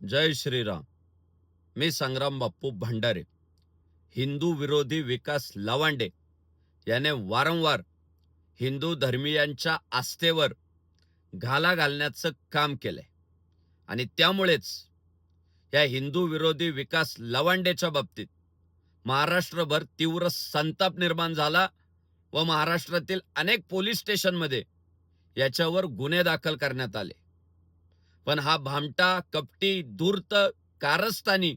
जय श्रीराम. मी संग्राम बाप्पू भंडारे. हिंदू विरोधी विकास लवांडे याने वारंवार हिंदू धर्मीयांच्या आस्थेवर घाला घालण्याचं काम केलंय आणि त्यामुळेच या हिंदू विरोधी विकास लवांडेच्या बाबतीत महाराष्ट्रभर तीव्र संताप निर्माण झाला व महाराष्ट्रातील अनेक पोलीस स्टेशनमध्ये याच्यावर गुन्हे दाखल करण्यात आले. पण हा भामटा, कपटी, धूर्त, कारस्थानी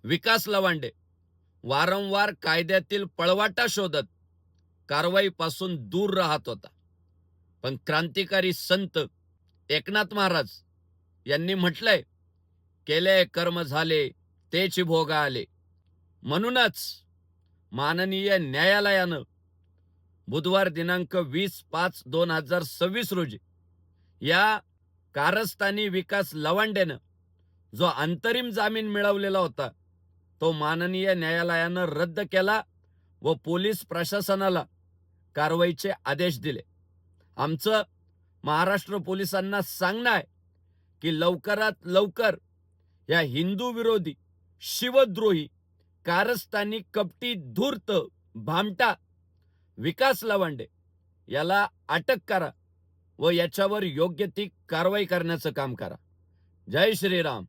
विकास लवांडे वारंवार कायद्यातील पळवाटा शोधत कारवाईपासून दूर राहत होता. पण क्रांतिकारी संत एकनाथ महाराज यांनी म्हटलंय, केले कर्म झाले तेच भोगा आले. म्हणूनच माननीय न्यायालयानं बुधवार दिनांक 20/5/2026 रोजी या कारस्थानी विकास लवांडेनं जो अंतरिम जामीन मिळवलेला होता तो माननीय न्यायालयानं रद्द केला व पोलीस प्रशासनाला कारवाईचे आदेश दिले. आमचं महाराष्ट्र पोलिसांना सांगणं आहे की लवकरात लवकर या हिंदू विरोधी, शिवद्रोही, कारस्थानी, कपटी, धूर्त, भामटा विकास लवांडे याला अटक करा व याच्यावर योग्य ती कारवाई करण्याचं काम करा. जय श्रीराम.